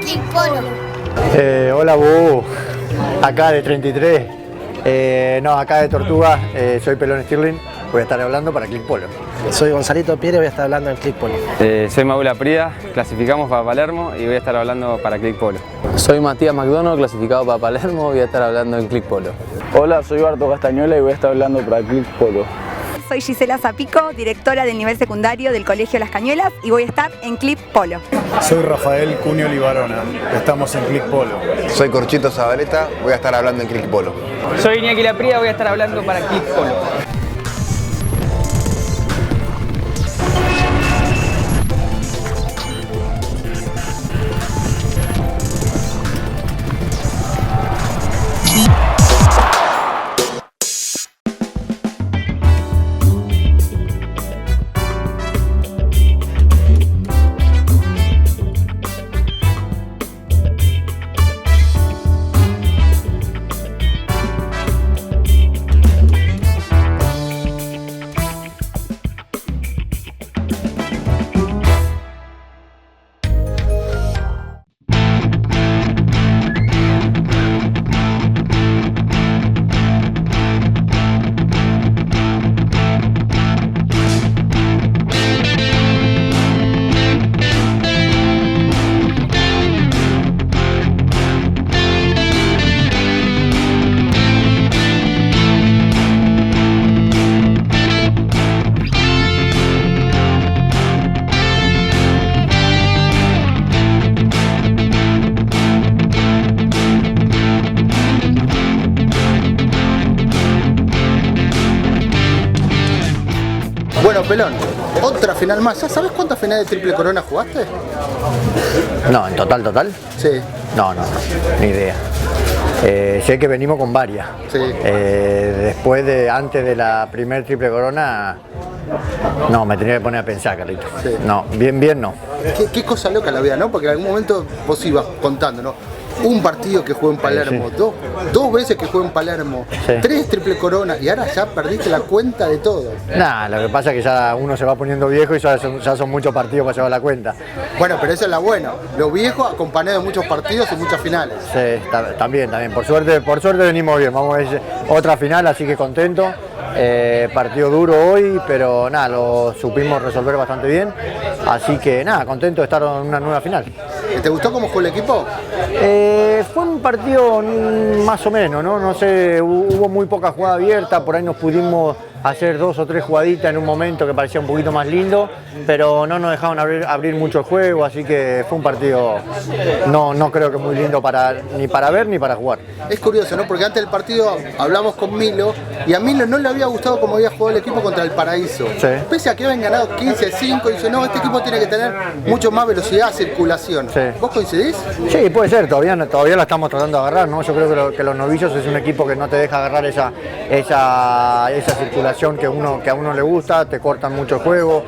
Click Polo. Hola, Bu. Acá de 33. No, acá de Tortuga. Soy Pelón Stirling. Voy a estar hablando para Click Polo. Soy Gonzalito Pierre, voy a estar hablando en Click Polo. Soy Maula Prida, clasificamos para Palermo y voy a estar hablando para Click Polo. Soy Matías McDonough, clasificado para Palermo, voy a estar hablando en Click Polo. Hola, soy Barto Castañola y voy a estar hablando para Click Polo. Soy Gisela Zapico, directora del nivel secundario del Colegio Las Cañuelas y voy a estar en Click Polo. Soy Rafael Cunio Libarona, estamos en Click Polo. Soy Corchito Zabaleta, voy a estar hablando en Click Polo. Soy Iñaki Lapría, voy a estar hablando para Click Polo. Bueno, Pelón, otra final más. ¿Ya sabes cuántas finales de Triple Corona jugaste? No, en total. Sí. No, ni idea. Sé que venimos con varias. Sí. Antes de la primer Triple Corona, no, me tenía que poner a pensar, Carlito. Sí. No, bien no. ¿Qué cosa loca la vida, ¿no? Porque en algún momento vos ibas contando, ¿no? Un partido que jugué en Palermo, sí. Dos veces que jugué en Palermo, Sí. 3 Triple Corona y ahora ya perdiste la cuenta de todo. Nada, lo que pasa es que ya uno se va poniendo viejo y ya son muchos partidos para llevar la cuenta. Bueno, pero eso es la buena. Lo viejo acompañado de muchos partidos y muchas finales. Sí, también. Por suerte venimos bien. Vamos a ver otra final, así que contento. Partido duro hoy, pero nada, lo supimos resolver bastante bien. Así que nada, contento de estar en una nueva final. ¿Te gustó cómo jugó el equipo? Fue un partido más o menos, ¿no? No sé, hubo muy poca jugada abierta, por ahí nos pudimos hacer 2 o 3 jugaditas en un momento que parecía un poquito más lindo, pero no nos dejaron abrir mucho el juego, así que fue un partido no creo que muy lindo ni para ver ni para jugar. Es curioso, ¿no? Porque antes del partido hablamos con Milo y a Milo no le había gustado cómo había jugado el equipo contra el Paraíso. Sí. Pese a que habían ganado 15-5, dice, no, este equipo tiene que tener mucho más velocidad, circulación. Sí. ¿Vos coincidís? Sí, puede ser, todavía la estamos tratando de agarrar, ¿no? Yo creo que los novillos es un equipo que no te deja agarrar esa circulación que a uno le gusta, te cortan mucho el juego,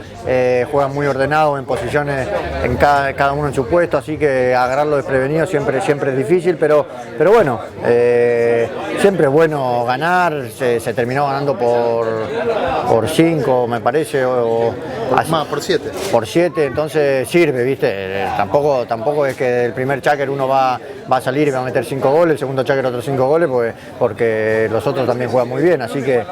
juegan muy ordenados en posiciones, en cada uno en su puesto, así que agarrarlo desprevenido siempre es difícil, pero bueno, siempre es bueno ganar, se terminó ganando por 5 me parece, por 7. Por 7, entonces sirve, ¿viste? Tampoco es que el primer cháquer uno va a salir y va a meter 5 goles, el segundo cháquer otros 5 goles, porque los otros también juegan muy bien, así que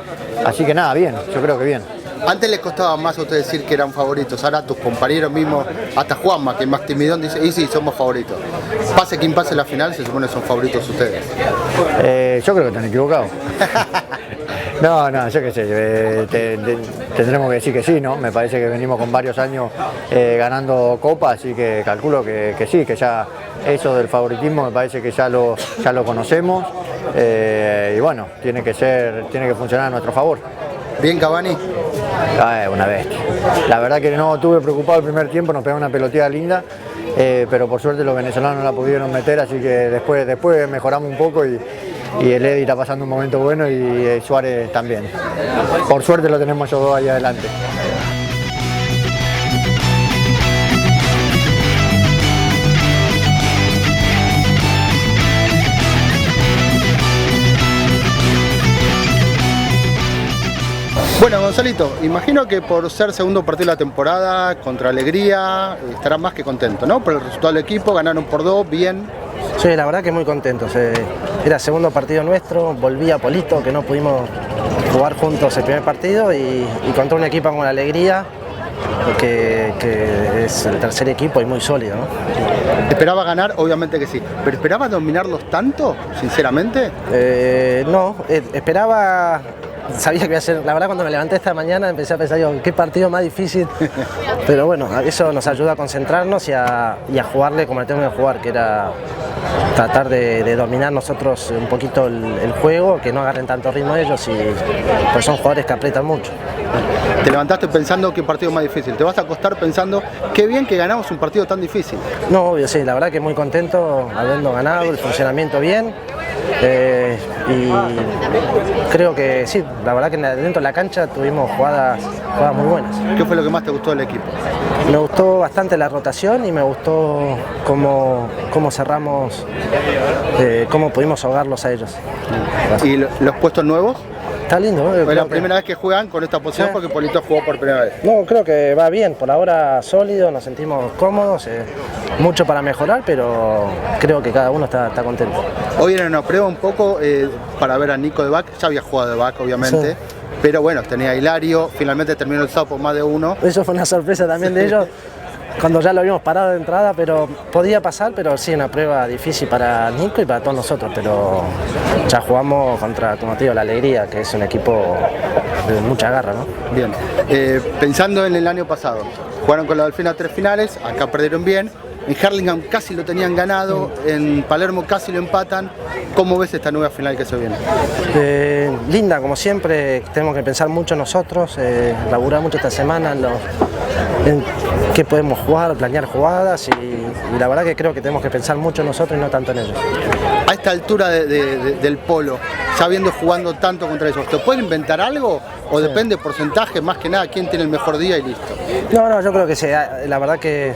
nada, bien, yo creo que bien. Antes les costaba más a ustedes decir que eran favoritos, ahora tus compañeros mismos, hasta Juanma, que es más timidón, dice, y sí, somos favoritos. Pase quien pase la final, se supone que son favoritos ustedes. Yo creo que están equivocados. No, yo qué sé, tendremos que decir que sí, ¿no? Me parece que venimos con varios años ganando copas, así que calculo que sí, que ya eso del favoritismo me parece que ya lo conocemos y bueno, tiene que funcionar a nuestro favor. ¿Bien Cavani? Una bestia. La verdad que no estuve preocupado el primer tiempo, nos pegó una peloteada linda, pero por suerte los venezolanos no la pudieron meter, así que después mejoramos un poco y el Eddie está pasando un momento bueno y Suárez también. Por suerte lo tenemos ellos dos ahí adelante. Bueno, Gonzalito, imagino que por ser segundo partido de la temporada, contra Alegría, estarás más que contento, ¿no? Por el resultado del equipo, ganaron por 2, bien. Sí, la verdad que muy contentos. Era segundo partido nuestro, volví a Polito, que no pudimos jugar juntos el primer partido, y contra un equipo con Alegría, que es el tercer equipo y muy sólido, ¿no? ¿Esperaba ganar? Obviamente que sí. ¿Pero esperabas dominarlos tanto, sinceramente? No, esperaba... Sabía que iba a ser, la verdad cuando me levanté esta mañana empecé a pensar, digo, qué partido más difícil, pero bueno, eso nos ayuda a concentrarnos y a jugarle como le tengo que jugar, que era tratar de dominar nosotros un poquito el juego, que no agarren tanto ritmo ellos, y pues son jugadores que aprietan mucho. Te levantaste pensando qué partido más difícil, te vas a acostar pensando qué bien que ganamos un partido tan difícil. No, obvio, sí, la verdad que muy contento habiendo ganado, el funcionamiento bien. Y creo que sí, la verdad que dentro de la cancha tuvimos jugadas muy buenas. ¿Qué fue lo que más te gustó del equipo? Me gustó bastante la rotación y me gustó cómo cerramos, cómo pudimos ahogarlos a ellos. ¿Y los puestos nuevos? Está lindo, ¿no? Es la primera vez que juegan con esta posición, sí, porque Polito jugó por primera vez. No, creo que va bien, por ahora sólido, nos sentimos cómodos, mucho para mejorar, pero creo que cada uno está contento. Hoy era una prueba un poco para ver a Nico de back, ya había jugado de back obviamente, sí, pero bueno, tenía a Hilario, finalmente terminó el sábado por más de uno. Eso fue una sorpresa también de ellos, cuando ya lo habíamos parado de entrada, pero podía pasar, pero sí, una prueba difícil para Nico y para todos nosotros, pero ya jugamos contra, como te digo, la Alegría, que es un equipo de mucha garra, ¿no? Bien, pensando en el año pasado, jugaron con la Delfina 3 finales, acá perdieron bien, en Hurlingham casi lo tenían ganado, en Palermo casi lo empatan. ¿Cómo ves esta nueva final que se viene? Linda, como siempre, tenemos que pensar mucho nosotros, laburar mucho esta semana en qué podemos jugar, planear jugadas, y la verdad que creo que tenemos que pensar mucho nosotros y no tanto en ellos. A esta altura del polo, sabiendo jugando tanto contra ellos, ¿te pueden inventar algo o depende porcentaje, más que nada, quién tiene el mejor día y listo? No, yo creo que sí, la verdad que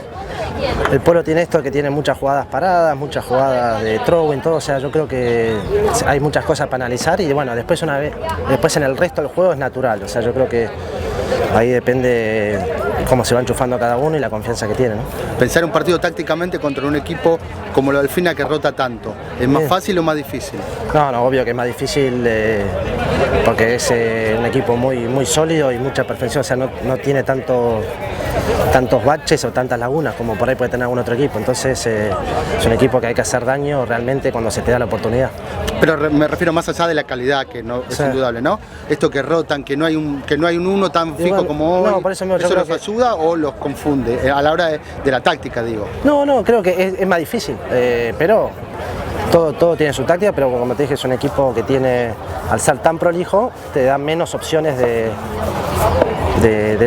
el polo tiene esto, que tiene muchas jugadas paradas, muchas jugadas de throw-in, todo, o sea, yo creo que hay muchas cosas para analizar y bueno, después en el resto del juego es natural, o sea, yo creo que ahí depende cómo se va enchufando cada uno y la confianza que tiene, ¿no? Pensar un partido tácticamente contra un equipo como la Delfina que rota tanto, ¿es más fácil o más difícil? No, obvio que es más difícil porque es un equipo muy sólido y mucha perfección, o sea, no tiene tantos baches o tantas lagunas como por ahí puede tener algún otro equipo, entonces es un equipo que hay que hacer daño realmente cuando se te da la oportunidad. Pero me refiero más allá de la calidad, que no es indudable, ¿no? Esto que rotan, que no hay un uno tan fijo igual, como hoy, por eso los ayuda o los confunde a la hora de la táctica, digo. No, creo que es más difícil, pero todo tiene su táctica, pero como te dije, es un equipo que tiene, al ser tan prolijo, te da menos opciones de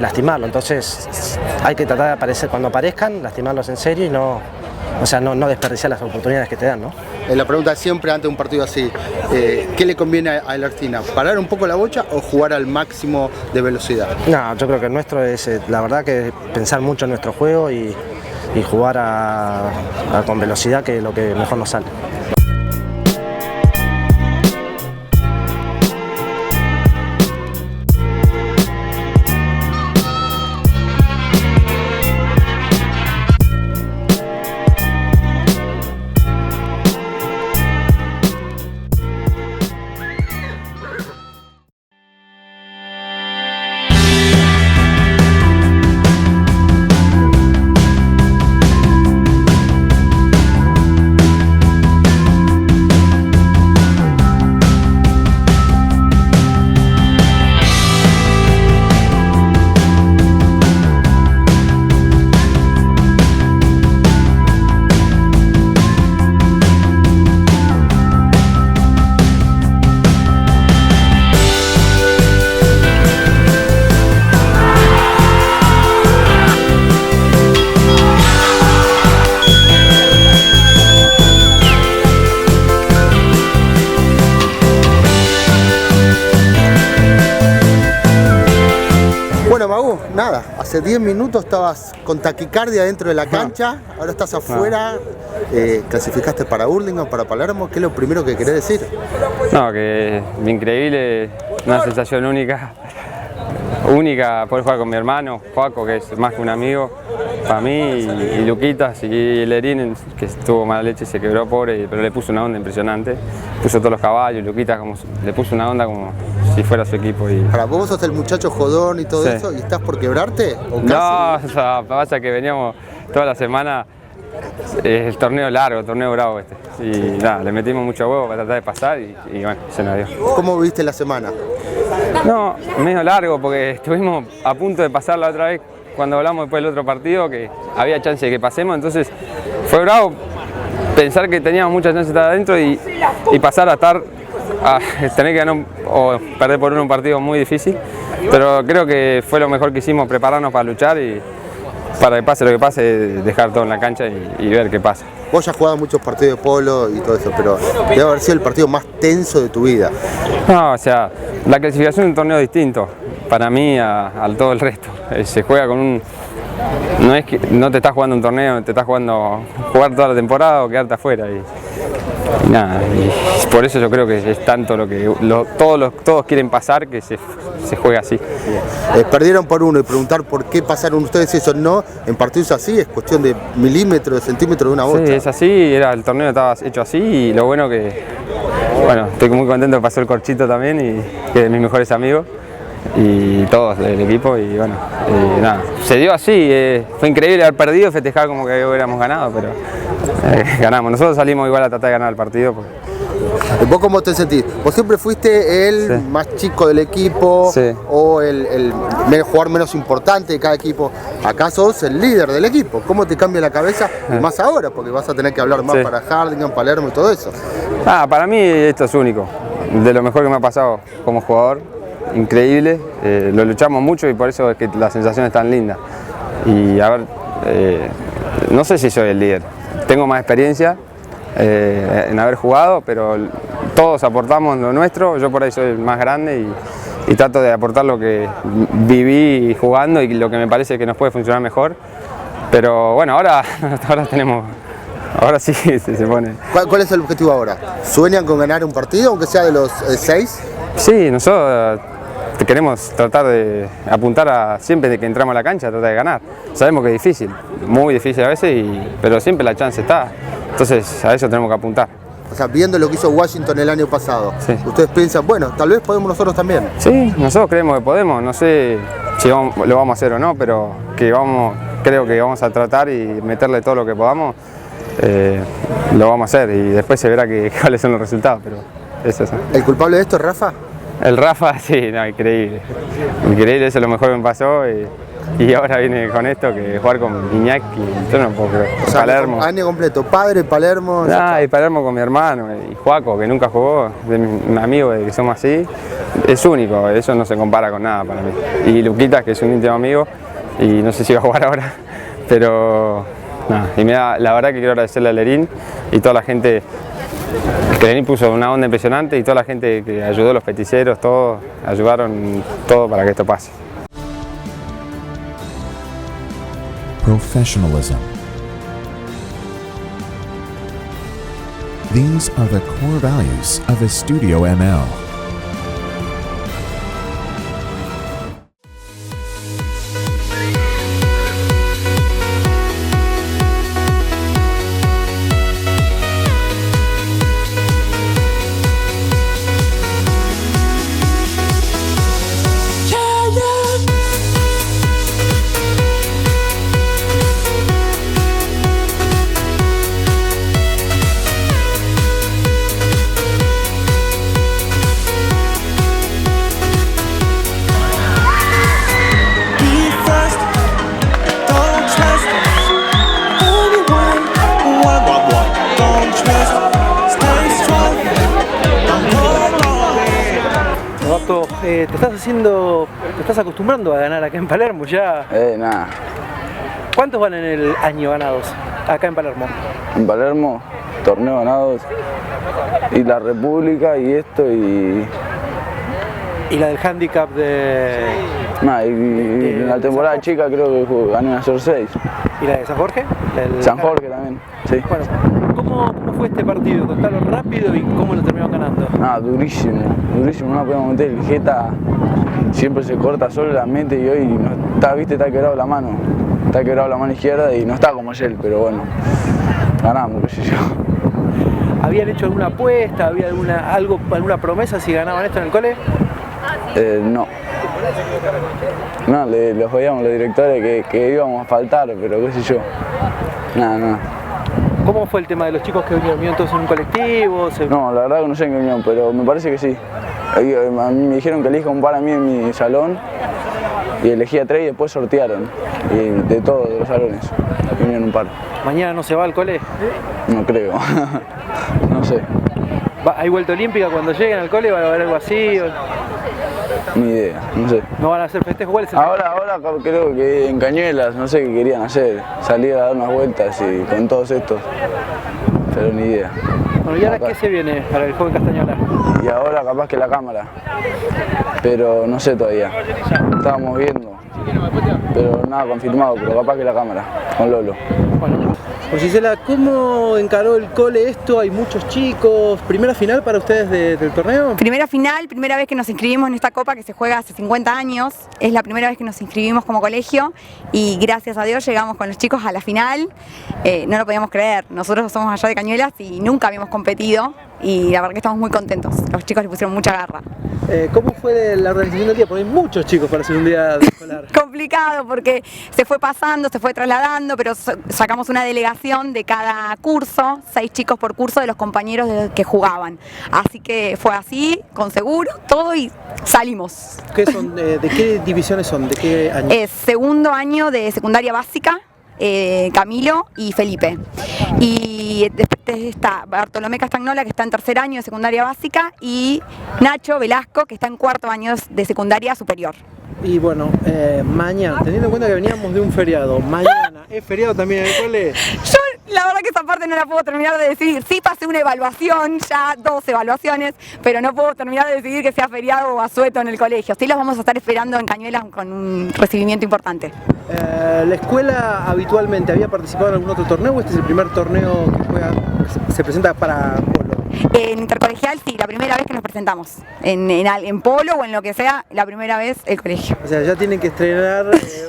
lastimarlo, entonces hay que tratar de aparecer cuando aparezcan, lastimarlos en serio y no desperdiciar las oportunidades que te dan, ¿no? La pregunta es siempre antes de un partido así, ¿qué le conviene a la Delfina? ¿Parar un poco la bocha o jugar al máximo de velocidad? No, yo creo que el nuestro es, la verdad que pensar mucho en nuestro juego y jugar con velocidad, que es lo que mejor nos sale. Nada, hace 10 minutos estabas con taquicardia dentro de la cancha, ahora estás afuera, clasificaste para Hurlingham, para Palermo, ¿qué es lo primero que querés decir? No, que increíble, una sensación única única poder jugar con mi hermano, Joaco, que es más que un amigo para mí, y Luquitas, y Lerín, que estuvo mala leche, se quebró pobre, pero le puso una onda impresionante, puso todos los caballos, Luquitas le puso una onda como si fuera su equipo. Para vos sos el muchacho jodón y todo Sí. eso, ¿y estás por quebrarte? ¿O No, casi? o sea, pasa que veníamos toda la semana, el torneo largo, el torneo bravo este, y nada, le metimos mucho huevo para tratar de pasar y bueno, se nos dio. ¿Cómo viste la semana? No, medio largo porque estuvimos a punto de pasar la otra vez cuando hablamos después del otro partido, que había chance de que pasemos, entonces fue bravo pensar que teníamos mucha chance de estar adentro y pasar a tener que ganar o perder por un partido muy difícil, pero creo que fue lo mejor que hicimos, prepararnos para luchar y para que pase lo que pase, dejar todo en la cancha y ver qué pasa. Vos ya has jugado muchos partidos de polo y todo eso, pero debe haber sido el partido más tenso de tu vida. No, o sea, la clasificación es un torneo distinto para mí al todo el resto. Se juega con un... No es que no te estás jugando un torneo, te estás jugando jugar toda la temporada o quedarte afuera. Y nada, y por eso yo creo que es tanto lo que todos quieren pasar, que se juega así. Perdieron por uno y preguntar por qué pasaron ustedes y eso no, en partidos así es cuestión de milímetros, de centímetros de una bocha. Sí, es así, el torneo estaba hecho así y lo bueno que, bueno, estoy muy contento que pasó el Corchito también, y que es de mis mejores amigos y todos del equipo, y bueno, nada, se dio así, fue increíble haber perdido, festejar como que hubiéramos ganado, pero ganamos. Nosotros salimos igual a tratar de ganar el partido. ¿Vos cómo te sentís? ¿Vos siempre fuiste el más chico del equipo o el jugador menos importante de cada equipo? Acá sos el líder del equipo. ¿Cómo te cambia la cabeza? Y más ahora, porque vas a tener que hablar más para Hardingham, Palermo y todo eso. Para mí esto es único, de lo mejor que me ha pasado como jugador, increíble, lo luchamos mucho y por eso es que la sensación es tan linda. Y a ver, no sé si soy el líder, tengo más experiencia en haber jugado, pero todos aportamos lo nuestro, yo por ahí soy el más grande y trato de aportar lo que viví jugando y lo que me parece que nos puede funcionar mejor. Pero bueno, ahora tenemos, ahora sí se pone. ¿Cuál es el objetivo ahora? ¿Sueñan con ganar un partido, aunque sea de los 6? Sí, nosotros queremos tratar de apuntar a siempre de que entramos a la cancha, tratar de ganar. Sabemos que es difícil, muy difícil a veces, pero siempre la chance está. Entonces a eso tenemos que apuntar. O sea, viendo lo que hizo Washington el año pasado, ustedes piensan, bueno, tal vez podemos nosotros también. Sí, nosotros creemos que podemos, no sé si lo vamos a hacer o no, pero creo que vamos a tratar y meterle todo lo que podamos, lo vamos a hacer y después se verá cuáles son los resultados, pero es eso. ¿El culpable de esto es Rafa? El Rafa, sí, no, increíble. Increíble, eso es lo mejor que me pasó y ahora viene con esto, que jugar con Iñaki, yo no puedo creer. O sea, Palermo. Año completo, padre, Palermo. Y Palermo con mi hermano y Joaco, que nunca jugó, de mi amigo, de que somos así, es único, eso no se compara con nada para mí. Y Luquitas, que es un íntimo amigo, y no sé si va a jugar ahora, pero nada, y la verdad que quiero agradecerle a Lerín y toda la gente, que Lerín puso una onda impresionante y toda la gente que ayudó, los peticeros, todos ayudaron todo para que esto pase. Professionalism. These are the core values of Estudio ML. Te estás acostumbrando a ganar acá en Palermo ya. Nada. ¿Cuántos van en el año ganados acá en Palermo? En Palermo, torneos ganados, y la República y esto y la del handicap de... y la temporada chica creo que gané a ser 6. ¿Y la de San Jorge? San Jorge también, sí. Bueno, ¿cómo fue este partido? Contalo rápido y cómo lo terminamos ganando. Durísimo, no podíamos meter el Jeta, siempre se corta solo la mente y hoy no está, viste, está quebrado la mano. Está quebrado la mano izquierda y no está como ayer, pero bueno, ganamos, qué sé yo. ¿Habían hecho alguna apuesta? ¿Había alguna promesa si ganaban esto en el cole? No. No, los veíamos los directores que íbamos a faltar, pero qué sé yo. Nada. ¿Cómo fue el tema de los chicos que vinieron todos en un colectivo? No, la verdad que no sé en qué vinieron, pero me parece que sí. A mí me dijeron que elija un par a mí en mi salón y elegí a 3 y después sortearon. Y de todos los salones vinieron un par. ¿Mañana no se va al cole? No creo. No sé. ¿Hay vuelta olímpica cuando lleguen al cole? ¿Va a haber algo así? Ni idea, no sé. ¿No van a hacer festejos? ¿Cuál es el ahora creo que en Cañuelas, no sé qué querían hacer. Salir a dar unas vueltas y con todos estos. Pero ni idea. Bueno, ¿y ahora qué se viene para el joven Castañola? Y ahora capaz que la cámara. Pero no sé todavía. Estábamos viendo. Pero nada confirmado, pero capaz que la cámara, con Lolo. Bueno, pues Gisela, ¿cómo encaró el cole esto? Hay muchos chicos. ¿Primera final para ustedes del torneo? Primera final, primera vez que nos inscribimos en esta copa que se juega hace 50 años. Es la primera vez que nos inscribimos como colegio y gracias a Dios llegamos con los chicos a la final. No lo podíamos creer. Nosotros somos allá de Cañuelas y nunca habíamos competido y la verdad que estamos muy contentos. Los chicos le pusieron mucha garra. ¿Cómo fue la organización del día? Porque hay muchos chicos para hacer un día escolar. Complicado porque se fue pasando, se fue trasladando, pero sacamos una delegación de cada curso, 6 chicos por curso de los compañeros que jugaban. Así que fue así, con seguro, todo y salimos. ¿Qué son, ¿de qué divisiones son? ¿De qué año? Es segundo año de secundaria básica. Camilo y Felipe. Y después está Bartolomé Castagnola, que está en tercer año de secundaria básica, y Nacho Velasco, que está en cuarto año de secundaria superior. Y bueno, mañana, teniendo en cuenta que veníamos de un feriado, mañana, ¿es feriado también en el cole? Yo la verdad que esa parte no la puedo terminar de decidir. Sí pasé una evaluación, ya 2 evaluaciones, pero no puedo terminar de decidir que sea feriado o asueto en el colegio. Sí los vamos a estar esperando en Cañuelas con un recibimiento importante. ¿La escuela habitualmente había participado en algún otro torneo o este es el primer torneo que se presenta para polo? En intercolegial sí, la primera vez que nos presentamos. En polo o en lo que sea, la primera vez el colegio. O sea, ya tienen que estrenar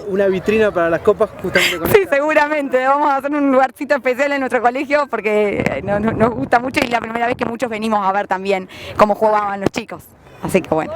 una vitrina para las copas justamente con Sí, seguramente. Vamos a hacer un lugarcito especial en nuestro colegio porque nos gusta mucho y es la primera vez que muchos venimos a ver también cómo jugaban los chicos. Así que bueno.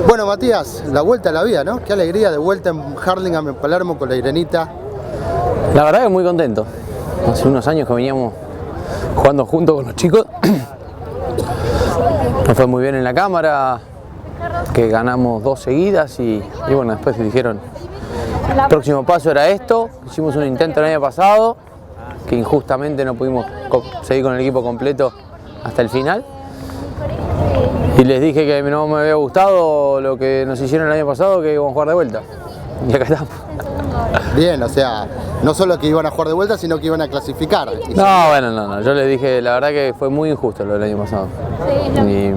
Bueno, Matías, la vuelta a la vida, ¿no? Qué alegría de vuelta en Hurlingham, en Palermo, con la Irenita. La verdad que muy contento. Hace unos años que veníamos jugando juntos con los chicos. Nos fue muy bien en la cámara, que ganamos 2 seguidas y bueno, después dijeron el próximo paso era esto. Hicimos un intento el año pasado, que injustamente no pudimos seguir con el equipo completo hasta el final. Y les dije que no me había gustado lo que nos hicieron el año pasado, que íbamos a jugar de vuelta. Y acá estamos. Bien, o sea, no solo que iban a jugar de vuelta, sino que iban a clasificar. No, bueno, no. Yo les dije, la verdad que fue muy injusto lo del año pasado. Y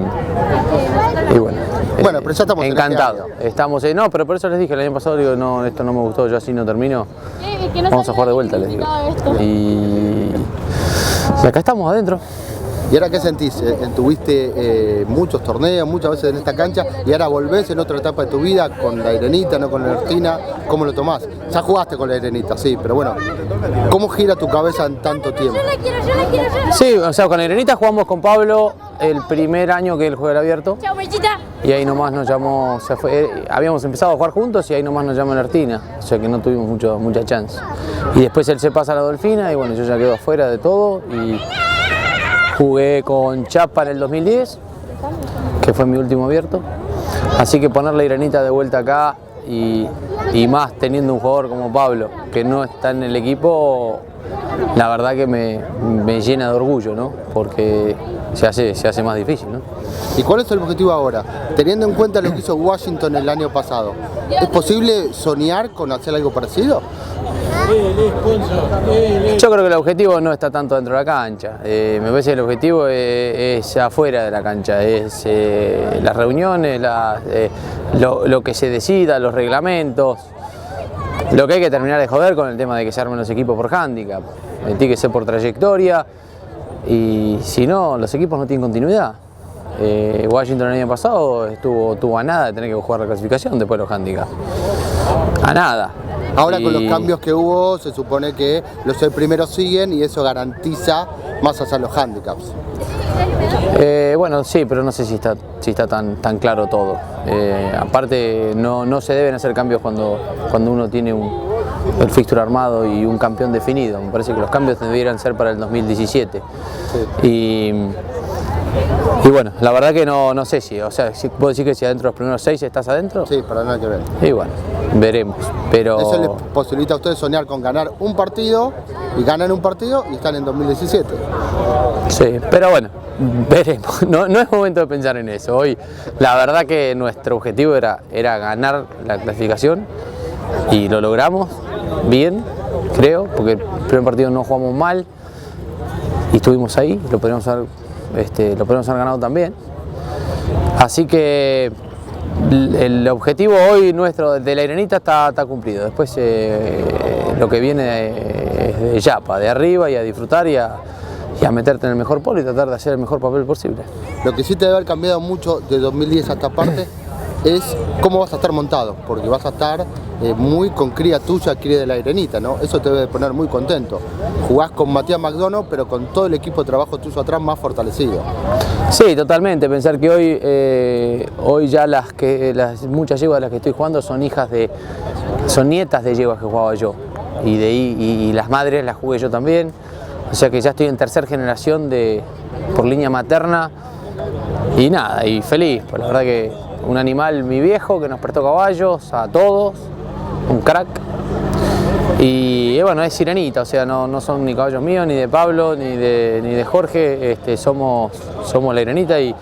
bueno. Bueno, pero ya estamos encantado. Estamos, no, pero por eso les dije el año pasado, digo, no, esto no me gustó, yo así no termino. Vamos a jugar de vuelta, les digo. Y acá estamos adentro. ¿Y ahora qué sentís? Tuviste muchos torneos, muchas veces en esta cancha, y ahora volvés en otra etapa de tu vida con la Irenita, no con la Ertina. ¿Cómo lo tomás? Ya jugaste con la Irenita, sí, pero bueno, ¿cómo gira tu cabeza en tanto tiempo? Sí, o sea, con la Irenita jugamos con Pablo el primer año que él juega el abierto. y ahí nomás nos llamó, habíamos empezado a jugar juntos y ahí nomás nos llamó la Artina, o sea que no tuvimos mucha chance. Y después él se pasa a la Dolfina y bueno, yo ya quedo afuera de todo y jugué con Chapa en el 2010, que fue mi último abierto, así que poner la Iranita de vuelta acá y más teniendo un jugador como Pablo, que no está en el equipo, la verdad que me llena de orgullo, ¿no? Porque se hace más difícil, ¿no? ¿Y cuál es el objetivo ahora? Teniendo en cuenta lo que hizo Washington el año pasado, ¿es posible soñar con hacer algo parecido? Yo creo que el objetivo no está tanto dentro de la cancha, me parece que el objetivo es afuera de la cancha, es las reuniones, lo que se decida, los reglamentos. Lo que hay que terminar de joder con el tema de que se armen los equipos por handicap, tiene que ser por trayectoria y si no, los equipos no tienen continuidad. Washington el año pasado estuvo a nada de tener que jugar la clasificación después de los handicaps, a nada. Ahora con los cambios que hubo, se supone que los 6 primeros siguen y eso garantiza más allá los handicaps. Bueno, sí, pero no sé si está tan claro todo. Aparte, no se deben hacer cambios cuando uno tiene el fixture armado y un campeón definido. Me parece que los cambios debieran ser para el 2017. Sí. Y bueno, la verdad que no sé si, o sea, ¿puedo decir que si adentro de los primeros 6 estás adentro? Sí, para nada que ver. Y bueno, veremos, pero... Eso les posibilita a ustedes soñar con ganar un partido, y ganan un partido y están en 2017. Sí, pero bueno, veremos, no es momento de pensar en eso. Hoy, la verdad que nuestro objetivo era ganar la clasificación y lo logramos bien, creo, porque el primer partido no jugamos mal y estuvimos ahí, lo podríamos haber ganado también. Así que el objetivo hoy nuestro de la Iranita está cumplido. Después lo que viene es de Yapa, de arriba y a disfrutar y a meterte en el mejor polo y tratar de hacer el mejor papel posible. Lo que sí te debe haber cambiado mucho de 2010 a esta parte es cómo vas a estar montado, porque vas a estar muy con cría tuya, cría de la Iranita, ¿no? Eso te debe poner muy contento. Jugás con Matías McDonough, pero con todo el equipo de trabajo tuyo atrás más fortalecido. Sí, totalmente. Pensar que hoy ya muchas yeguas de las que estoy jugando son nietas de yeguas que jugaba yo. Y las madres las jugué yo también. O sea que ya estoy en tercera generación por línea materna. Y nada, y feliz. Pues la verdad que un animal, mi viejo, que nos prestó caballos a todos, un crack. Y bueno, es Iranita, o sea, no son ni caballos míos, ni de Pablo, ni de Jorge, somos la Iranita y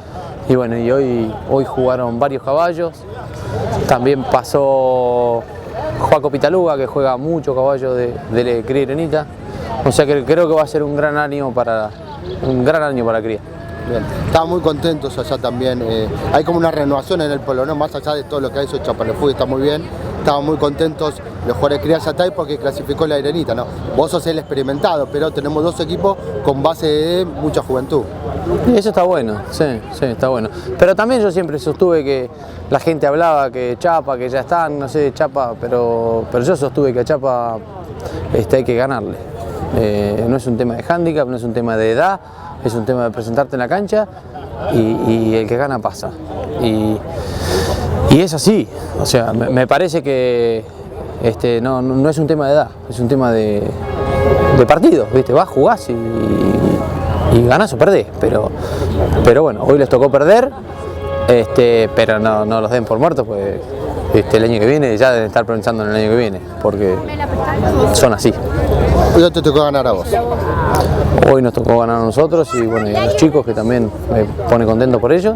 bueno, y hoy jugaron varios caballos. También pasó Joaco Pitaluga, que juega mucho caballo de la cría Iranita. O sea que creo que va a ser un gran año para cría. Bien, estaban muy contentos allá también, hay como una renovación en el polo, ¿no? Más allá de todo lo que ha hecho Chapalefuy, está muy bien, estaban muy contentos los jugadores de cría Yatay porque clasificó la Iranita, ¿no? Vos sos el experimentado, pero tenemos 2 equipos con base de mucha juventud. Y eso está bueno, sí, está bueno. Pero también yo siempre sostuve que la gente hablaba que Chapa, que ya están, no sé, Chapa, pero yo sostuve que a Chapa hay que ganarle. No es un tema de hándicap, no es un tema de edad, es un tema de presentarte en la cancha y el que gana pasa. Y es así, o sea, me parece que no es un tema de edad, es un tema de partido, ¿viste? Vas, jugás y ganás o perdés, pero bueno, hoy les tocó perder, pero no los den por muertos, pues el año que viene ya deben estar pensando en el año que viene, porque son así. Hoy te tocó ganar a vos. Hoy nos tocó ganar a nosotros y bueno, y a los chicos, que también me pone contento por ellos,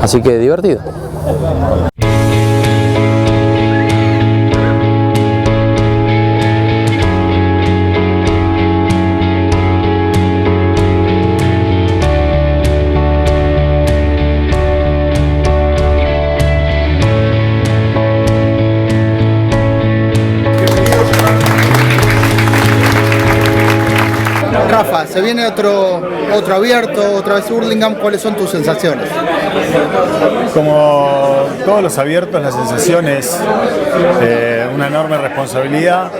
así que divertido. Rafa, se viene otro abierto, otra vez Hurlingham, ¿cuáles son tus sensaciones? Como todos los abiertos, la sensación es una enorme responsabilidad.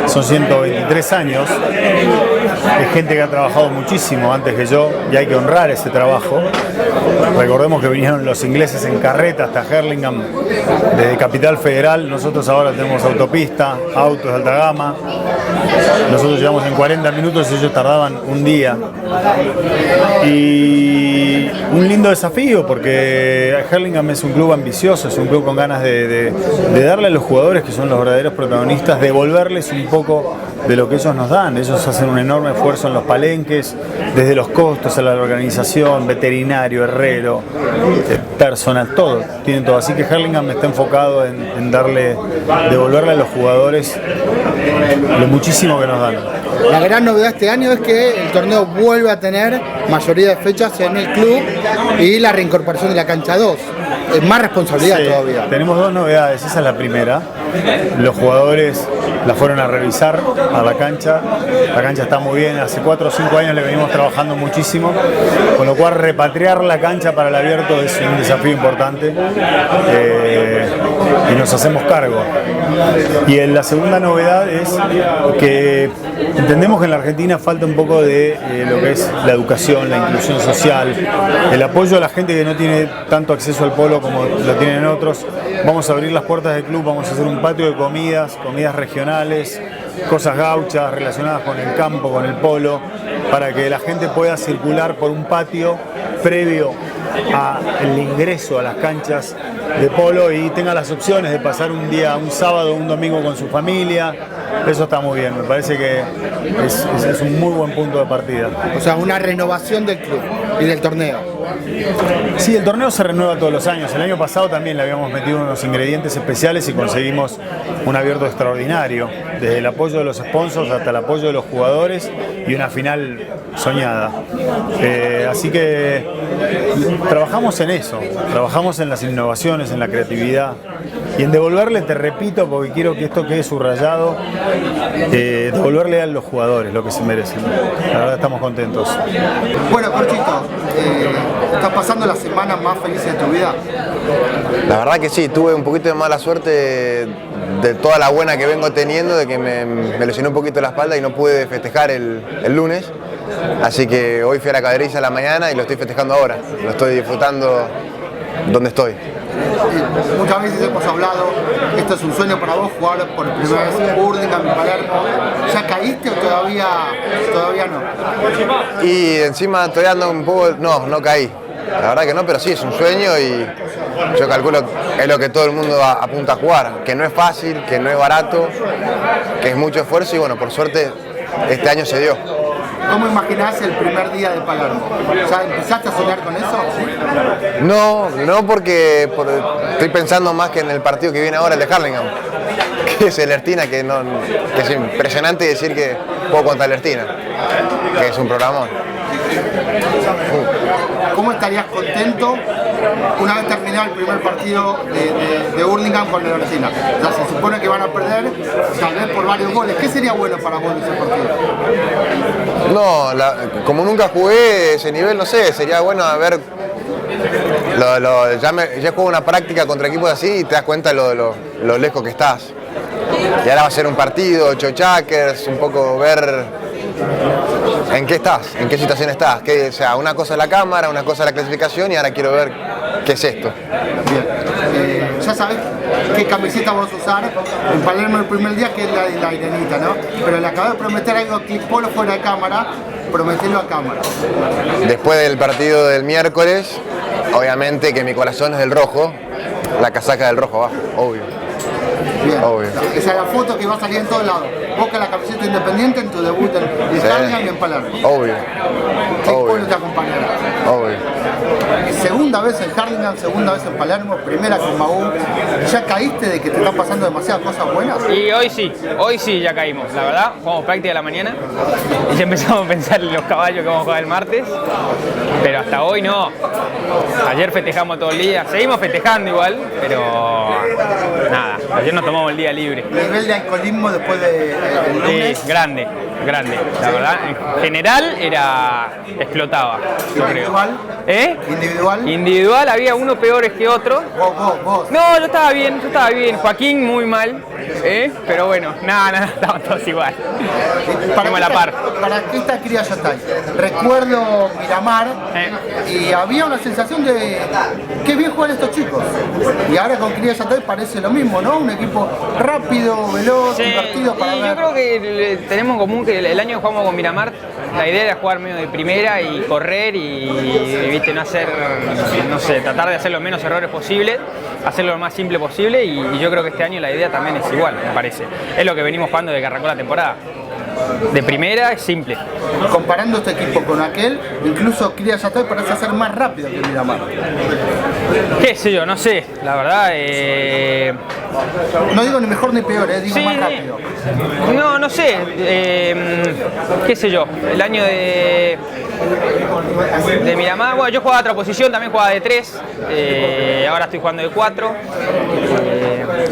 Son 123 años es gente que ha trabajado muchísimo antes que yo y hay que honrar ese trabajo. Recordemos que vinieron los ingleses en carreta hasta Hurlingham desde Capital Federal. Nosotros ahora tenemos autopista, autos de alta gama. Nosotros llegamos en 40 minutos y ellos tardaban un día. Y un lindo desafío porque Hurlingham es un club ambicioso, es un club con ganas de darle a los jugadores, que son los verdaderos protagonistas, devolverles un poco de lo que ellos nos dan. Ellos hacen un enorme esfuerzo en los palenques, desde los costos a la organización, veterinario, herrero, personal, todo, tienen todo. Así que Hurlingham está enfocado en devolverle a los jugadores lo muchísimo que nos dan. La gran novedad este año es que el torneo vuelve a tener mayoría de fechas en el club y la reincorporación de la cancha 2. Es más responsabilidad todavía. Tenemos dos novedades, esa es la primera. Los jugadores la fueron a revisar a la cancha está muy bien, hace 4 o 5 años le venimos trabajando muchísimo, con lo cual repatriar la cancha para el abierto es un desafío importante y nos hacemos cargo. Y la segunda novedad es que entendemos que en la Argentina falta un poco de lo que es la educación, la inclusión social, el apoyo a la gente que no tiene tanto acceso al polo como lo tienen otros. Vamos a abrir las puertas del club, vamos a hacer un patio de comidas regionales, cosas gauchas relacionadas con el campo, con el polo, para que la gente pueda circular por un patio previo al ingreso a las canchas de polo y tenga las opciones de pasar un día, un sábado, un domingo con su familia. Eso está muy bien, me parece que es un muy buen punto de partida. O sea, una renovación del club y del torneo. Sí, el torneo se renueva todos los años. El año pasado también le habíamos metido unos ingredientes especiales y conseguimos un abierto extraordinario, desde el apoyo de los sponsors hasta el apoyo de los jugadores y una final soñada. Así que trabajamos en eso, trabajamos en las innovaciones, en la creatividad y en devolverle, te repito, porque quiero que esto quede subrayado, devolverle a los jugadores lo que se merecen. La verdad estamos contentos. Bueno, Corchito, ¿estás pasando las semanas más felices de tu vida? La verdad que sí, tuve un poquito de mala suerte de toda la buena que vengo teniendo, de que me lesioné un poquito la espalda y no pude festejar el lunes. Así que hoy fui a la caberiza a la mañana y lo estoy festejando ahora. Lo estoy disfrutando donde estoy. Muchas veces hemos hablado, esto es un sueño para vos, jugar por primera vez en Hurlingham, en Palermo. ¿Ya caíste o todavía no? Y encima todavía ando un poco, no caí. La verdad que no, pero sí, es un sueño y yo calculo que es lo que todo el mundo apunta a jugar, que no es fácil, que no es barato, que es mucho esfuerzo y bueno, por suerte este año se dio. ¿Cómo imaginás el primer día de Palermo? ¿Ya empezaste a soñar con eso? No porque estoy pensando más que en el partido que viene ahora, el de Hurlingham, que es el Ertina, que es impresionante decir que puedo contra el Ertina, que es un programón. ¿Cómo estarías contento una vez terminado el primer partido de Hurlingham con el Ertina? O sea, se supone que van a perder, tal vez por varios goles. ¿Qué sería bueno para vos en ese partido? No, como nunca jugué ese nivel, no sé, sería bueno ver. Ya juego una práctica contra equipos así y te das cuenta de lo lejos que estás. Y ahora va a ser un partido, chochakers, un poco ver en qué estás, en qué situación estás. O sea, una cosa es la cámara, una cosa es la clasificación y ahora quiero ver qué es esto. Bien. Ya sabes qué camiseta vas a usar en Palermo el primer día, que es la de la Irenita, ¿no? Pero le acabo de prometer algo a Click Polo fuera de cámara, prometelo a cámara. Después del partido del miércoles, obviamente que mi corazón es del rojo, la casaca del rojo abajo, obvio. Bien. Obvio. Esa es la foto que va a salir en todos lados. Vos con la camiseta Independiente en tu debut en Hurlingham y en Palermo. Obvio. Click Polo te acompañará. Obvio. Segunda vez en Hurlingham, segunda vez en Palermo, primera con Magú. ¿Ya caíste de que te están pasando demasiadas cosas buenas? Y hoy sí ya caímos, la verdad. Jugamos práctica a la mañana y ya empezamos a pensar en los caballos que vamos a jugar el martes, pero hasta hoy no. Ayer festejamos todo el día, seguimos festejando igual, pero nada, ayer nos tomamos el día libre. ¿Nivel de alcoholismo después del lunes? Sí, grande, la verdad. En general explotaba, yo creo. ¿Individual? Había unos peores que otros. Vos. No, yo estaba bien. Joaquín muy mal. Pero bueno, nada, estamos todos igual. Estamos a la par. ¿Para qué está Cría Yatay? Recuerdo Miramar y había una sensación de qué bien juegan estos chicos. Y ahora con Cría Yatay parece lo mismo, ¿no? Un equipo rápido, veloz, divertido para ver. Yo creo que tenemos en común que el año que jugamos con Miramar, la idea era jugar medio de primera y correr y viste, no hacer, no sé, tratar de hacer los menos errores posibles, hacerlo lo más simple posible y yo creo que este año la idea también es igual, me parece. Es lo que venimos jugando desde que arrancó la temporada. De primera es simple. Comparando este equipo con aquel, incluso Cría Yatay parece ser más rápido que Miramar. Qué sé yo, no sé, la verdad. No digo ni mejor ni peor, digo más rápido. No sé, qué sé yo, el año de Miramar, bueno, yo jugaba a otra posición, también jugaba de 3, ahora estoy jugando de 4,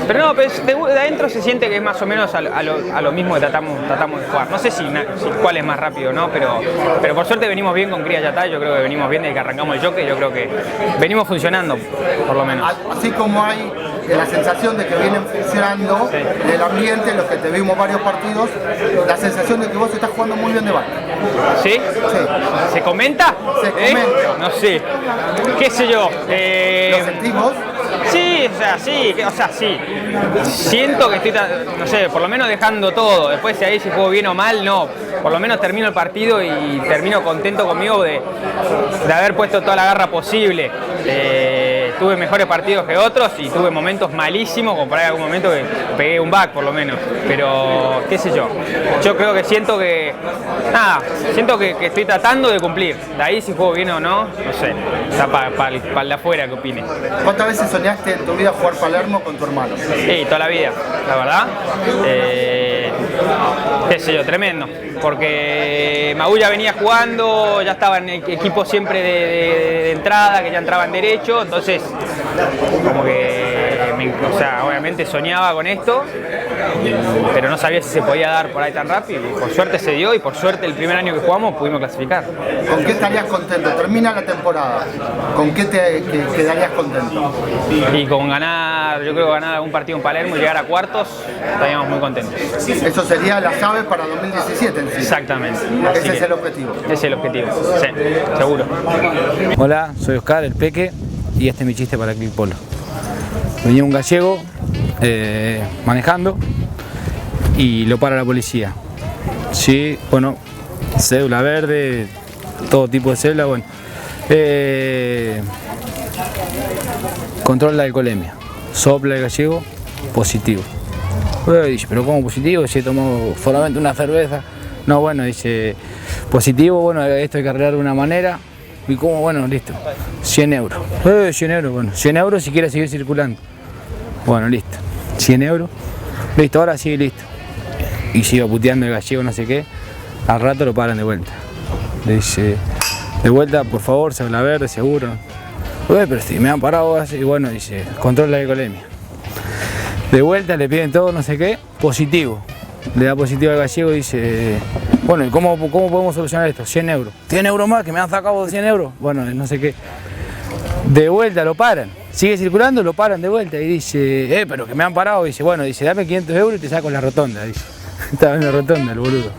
pero no, pues de adentro se siente que es más o menos a lo mismo que tratamos de jugar. No sé si cuál es más rápido, ¿no? Pero por suerte venimos bien con Cría Yatay, yo creo que venimos bien desde que arrancamos el jockey, yo creo que venimos funcionando, por lo menos. Así como hay la sensación de que vienen funcionando del ambiente, los que te vimos varios partidos, la sensación de que vos estás jugando muy bien de básquet. ¿Sí? Sí. ¿Se comenta? Se comenta. No sé. ¿Qué sé yo? ¿Lo sentimos? Sí, sí. Siento que estoy, no sé, por lo menos dejando todo. Después si juego bien o mal, no. Por lo menos termino el partido y termino contento conmigo de haber puesto toda la garra posible. Tuve mejores partidos que otros y tuve momentos malísimos, como por ahí algún momento que pegué un back por lo menos, pero qué sé yo. Yo creo que siento que estoy tratando de cumplir. De ahí si juego bien o no, no sé, está para el de afuera que opine. ¿Cuántas veces soñaste en tu vida jugar Palermo con tu hermano? Sí, toda la vida, la verdad. Qué sé yo, tremendo. Porque Maú ya venía jugando, ya estaba en equipo siempre de entrada, que ya entraba en derecho, entonces como que, obviamente soñaba con esto, pero no sabía si se podía dar por ahí tan rápido. Y por suerte se dio y por suerte el primer año que jugamos pudimos clasificar. ¿Con qué estarías contento? Termina la temporada. ¿Con qué te quedarías contento? Y con ganar, yo creo que ganar algún partido en Palermo y llegar a cuartos, estaríamos muy contentos. Eso sería la llave para 2017 en sí. Exactamente. Ese es el objetivo. Ese es el objetivo, sí, seguro. Hola, soy Oscar, el Peque, y este es mi chiste para Click Polo. Venía un gallego manejando y lo para la policía. Sí, bueno, cédula verde, todo tipo de cédula, bueno. Controla la alcoholemia. Sopla el gallego, positivo. Dice, pero ¿cómo positivo? Si tomó solamente una cerveza. No, bueno, dice, positivo, bueno, esto hay que arreglar de una manera. ¿Y cómo? Bueno, listo. 100 euros. 100 euros, bueno. 100 euros si quiere seguir circulando. Bueno, listo. 100 euros. Listo, ahora sí, listo. Y sigue puteando el gallego, no sé qué. Al rato lo paran de vuelta. Le dice, de vuelta, por favor, cédula verde, seguro. Pero si me han parado así, bueno, dice, controla la alcoholemia. De vuelta le piden todo, no sé qué, positivo. Le da positivo al gallego y dice, bueno, ¿y cómo podemos solucionar esto? 100 euros. 100 euros más, que me han sacado de 100 euros. Bueno, no sé qué. De vuelta lo paran. Sigue circulando, lo paran de vuelta y dice, pero que me han parado. Dice, bueno, dice, dame 500 euros y te saco la rotonda. Dice, estaba en la rotonda el boludo.